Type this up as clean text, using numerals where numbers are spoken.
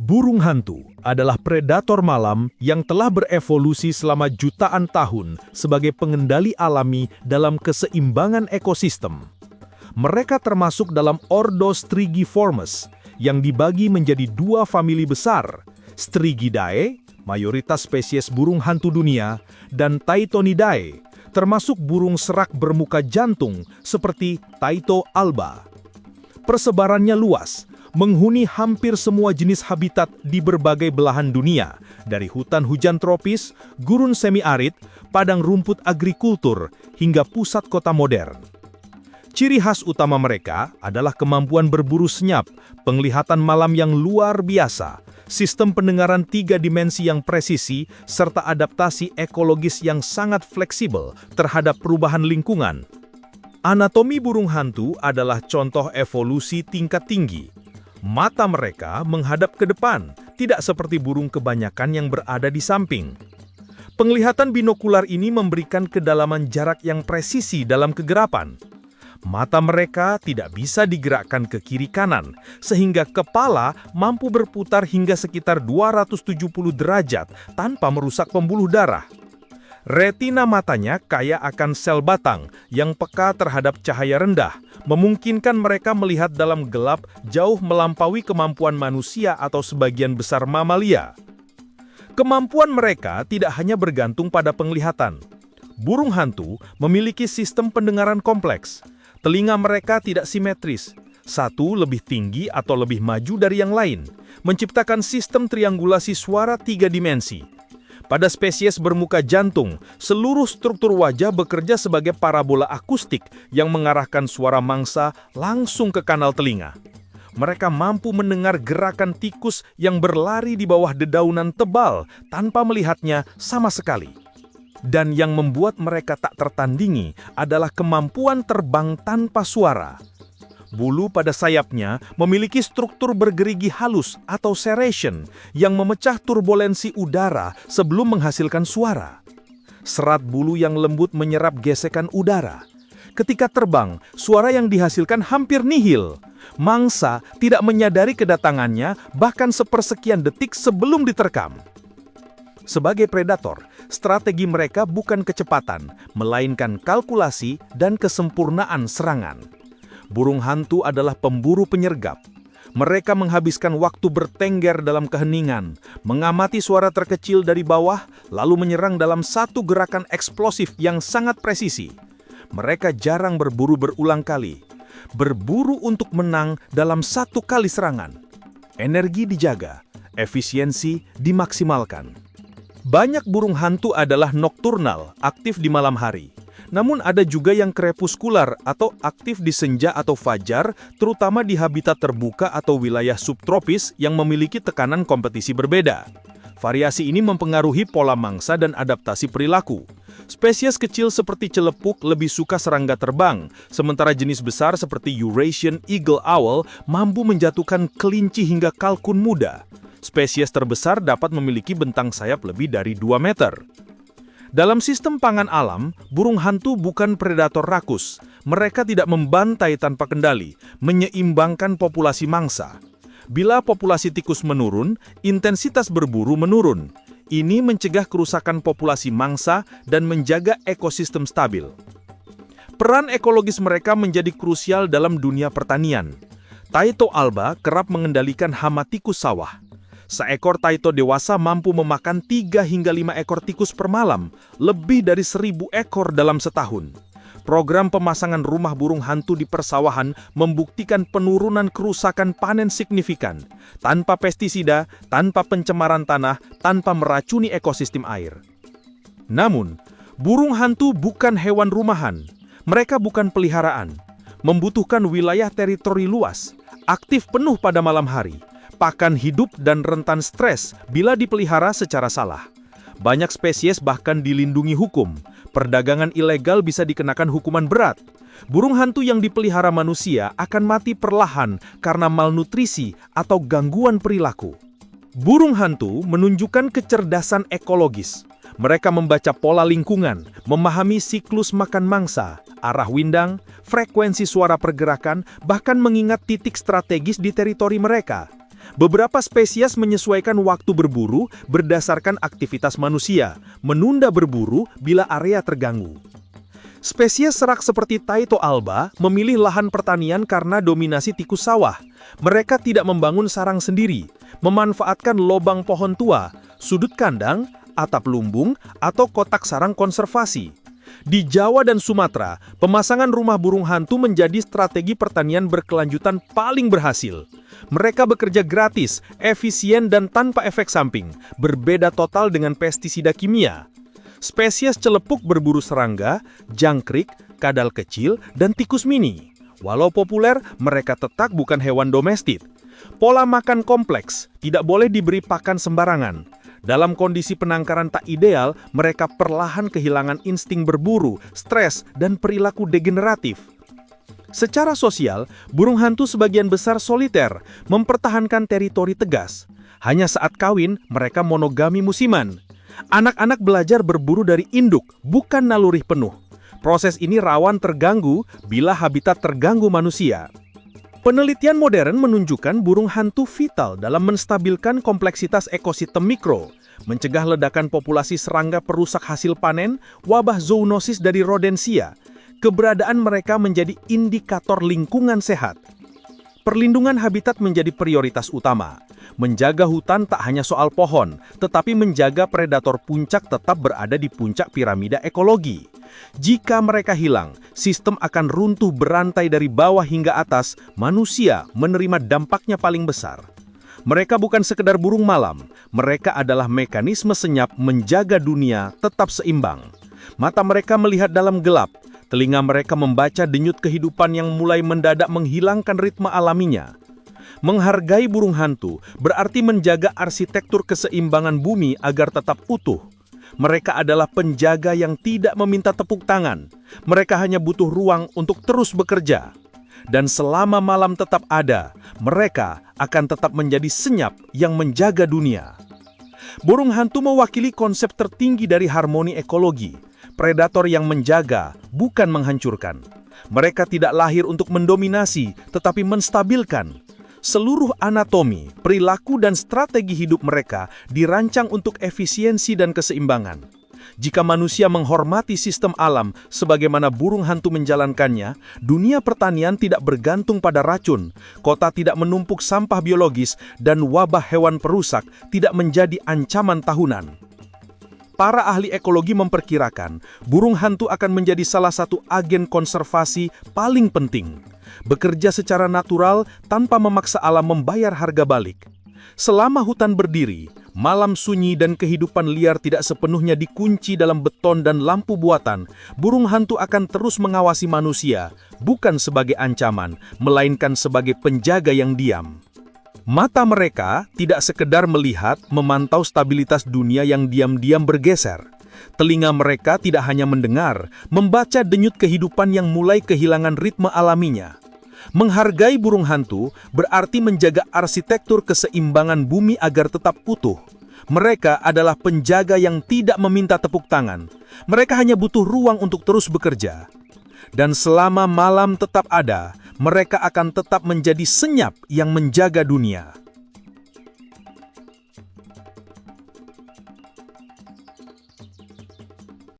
Burung hantu adalah predator malam yang telah berevolusi selama jutaan tahun sebagai pengendali alami dalam keseimbangan ekosistem. Mereka termasuk dalam ordo Strigiformes yang dibagi menjadi dua famili besar, Strigidae, mayoritas spesies burung hantu dunia, dan Tytonidae, termasuk burung serak bermuka jantung seperti Tyto alba. Persebarannya luas, menghuni hampir semua jenis habitat di berbagai belahan dunia, dari hutan hujan tropis, gurun semi-arid, padang rumput agrikultur, hingga pusat kota modern. Ciri khas utama mereka adalah kemampuan berburu senyap, penglihatan malam yang luar biasa, sistem pendengaran 3 dimensi yang presisi, serta adaptasi ekologis yang sangat fleksibel terhadap perubahan lingkungan. Anatomi burung hantu adalah contoh evolusi tingkat tinggi. Mata mereka menghadap ke depan, tidak seperti burung kebanyakan yang berada di samping. Penglihatan binokular ini memberikan kedalaman jarak yang presisi dalam kegerapan. Mata mereka tidak bisa digerakkan ke kiri kanan, sehingga kepala mampu berputar hingga sekitar 270 derajat tanpa merusak pembuluh darah. Retina matanya kaya akan sel batang yang peka terhadap cahaya rendah, memungkinkan mereka melihat dalam gelap jauh melampaui kemampuan manusia atau sebagian besar mamalia. Kemampuan mereka tidak hanya bergantung pada penglihatan. Burung hantu memiliki sistem pendengaran kompleks. Telinga mereka tidak simetris, satu lebih tinggi atau lebih maju dari yang lain, menciptakan sistem triangulasi suara 3 dimensi. Pada spesies bermuka jantung, seluruh struktur wajah bekerja sebagai parabola akustik yang mengarahkan suara mangsa langsung ke kanal telinga. Mereka mampu mendengar gerakan tikus yang berlari di bawah dedaunan tebal tanpa melihatnya sama sekali. Dan yang membuat mereka tak tertandingi adalah kemampuan terbang tanpa suara. Bulu pada sayapnya memiliki struktur bergerigi halus atau serration yang memecah turbulensi udara sebelum menghasilkan suara. Serat bulu yang lembut menyerap gesekan udara. Ketika terbang, suara yang dihasilkan hampir nihil. Mangsa tidak menyadari kedatangannya bahkan sepersekian detik sebelum diterkam. Sebagai predator, strategi mereka bukan kecepatan, melainkan kalkulasi dan kesempurnaan serangan. Burung hantu adalah pemburu penyergap. Mereka menghabiskan waktu bertengger dalam keheningan, mengamati suara terkecil dari bawah, lalu menyerang dalam satu gerakan eksplosif yang sangat presisi. Mereka jarang berburu berulang kali. Berburu untuk menang dalam satu kali serangan. Energi dijaga, efisiensi dimaksimalkan. Banyak burung hantu adalah nokturnal, aktif di malam hari. Namun ada juga yang krepuskular atau aktif di senja atau fajar, terutama di habitat terbuka atau wilayah subtropis yang memiliki tekanan kompetisi berbeda. Variasi ini mempengaruhi pola mangsa dan adaptasi perilaku. Spesies kecil seperti celepuk lebih suka serangga terbang, sementara jenis besar seperti Eurasian Eagle Owl mampu menjatuhkan kelinci hingga kalkun muda. Spesies terbesar dapat memiliki bentang sayap lebih dari 2 meter. Dalam sistem pangan alam, burung hantu bukan predator rakus. Mereka tidak membantai tanpa kendali, menyeimbangkan populasi mangsa. Bila populasi tikus menurun, intensitas berburu menurun. Ini mencegah kerusakan populasi mangsa dan menjaga ekosistem stabil. Peran ekologis mereka menjadi krusial dalam dunia pertanian. Tyto alba kerap mengendalikan hama tikus sawah. Seekor Tyto dewasa mampu memakan 3 hingga 5 ekor tikus per malam, lebih dari 1.000 ekor dalam setahun. Program pemasangan rumah burung hantu di persawahan membuktikan penurunan kerusakan panen signifikan, tanpa pestisida, tanpa pencemaran tanah, tanpa meracuni ekosistem air. Namun, burung hantu bukan hewan rumahan. Mereka bukan peliharaan, membutuhkan wilayah teritori luas, aktif penuh pada malam hari, pakan hidup dan rentan stres bila dipelihara secara salah. Banyak spesies bahkan dilindungi hukum. Perdagangan ilegal bisa dikenakan hukuman berat. Burung hantu yang dipelihara manusia akan mati perlahan karena malnutrisi atau gangguan perilaku. Burung hantu menunjukkan kecerdasan ekologis. Mereka membaca pola lingkungan, memahami siklus makan mangsa, arah windang, frekuensi suara pergerakan, bahkan mengingat titik strategis di teritori mereka. Beberapa spesies menyesuaikan waktu berburu berdasarkan aktivitas manusia, menunda berburu bila area terganggu. Spesies serak seperti Taito alba memilih lahan pertanian karena dominasi tikus sawah. Mereka tidak membangun sarang sendiri, memanfaatkan lobang pohon tua, sudut kandang, atap lumbung, atau kotak sarang konservasi. Di Jawa dan Sumatera, pemasangan rumah burung hantu menjadi strategi pertanian berkelanjutan paling berhasil. Mereka bekerja gratis, efisien, dan tanpa efek samping, berbeda total dengan pestisida kimia. Spesies celepuk berburu serangga, jangkrik, kadal kecil, dan tikus mini. Walau populer, mereka tetap bukan hewan domestik. Pola makan kompleks, tidak boleh diberi pakan sembarangan. Dalam kondisi penangkaran tak ideal, mereka perlahan kehilangan insting berburu, stres, dan perilaku degeneratif. Secara sosial, burung hantu sebagian besar soliter, mempertahankan teritori tegas. Hanya saat kawin, mereka monogami musiman. Anak-anak belajar berburu dari induk, bukan naluri penuh. Proses ini rawan terganggu bila habitat terganggu manusia. Penelitian modern menunjukkan burung hantu vital dalam menstabilkan kompleksitas ekosistem mikro, mencegah ledakan populasi serangga perusak hasil panen, wabah zoonosis dari rodensia. Keberadaan mereka menjadi indikator lingkungan sehat. Perlindungan habitat menjadi prioritas utama. Menjaga hutan tak hanya soal pohon, tetapi menjaga predator puncak tetap berada di puncak piramida ekologi. Jika mereka hilang, sistem akan runtuh berantai dari bawah hingga atas, manusia menerima dampaknya paling besar. Mereka bukan sekedar burung malam, mereka adalah mekanisme senyap menjaga dunia tetap seimbang. Mata mereka melihat dalam gelap, telinga mereka membaca denyut kehidupan yang mulai mendadak menghilangkan ritme alaminya. Menghargai burung hantu berarti menjaga arsitektur keseimbangan bumi agar tetap utuh. Mereka adalah penjaga yang tidak meminta tepuk tangan. Mereka hanya butuh ruang untuk terus bekerja. Dan selama malam tetap ada, mereka akan tetap menjadi senyap yang menjaga dunia. Burung hantu mewakili konsep tertinggi dari harmoni ekologi. Predator yang menjaga, bukan menghancurkan. Mereka tidak lahir untuk mendominasi, tetapi menstabilkan. Seluruh anatomi, perilaku, dan strategi hidup mereka dirancang untuk efisiensi dan keseimbangan. Jika manusia menghormati sistem alam sebagaimana burung hantu menjalankannya, dunia pertanian tidak bergantung pada racun, kota tidak menumpuk sampah biologis, dan wabah hewan perusak tidak menjadi ancaman tahunan. Para ahli ekologi memperkirakan burung hantu akan menjadi salah satu agen konservasi paling penting. Bekerja secara natural tanpa memaksa alam membayar harga balik. Selama hutan berdiri, malam sunyi dan kehidupan liar tidak sepenuhnya dikunci dalam beton dan lampu buatan, burung hantu akan terus mengawasi manusia, bukan sebagai ancaman, melainkan sebagai penjaga yang diam. Mata mereka tidak sekedar melihat, memantau stabilitas dunia yang diam-diam bergeser. Telinga mereka tidak hanya mendengar, membaca denyut kehidupan yang mulai kehilangan ritme alaminya. Menghargai burung hantu berarti menjaga arsitektur keseimbangan bumi agar tetap utuh. Mereka adalah penjaga yang tidak meminta tepuk tangan. Mereka hanya butuh ruang untuk terus bekerja. Dan selama malam tetap ada, mereka akan tetap menjadi senyap yang menjaga dunia.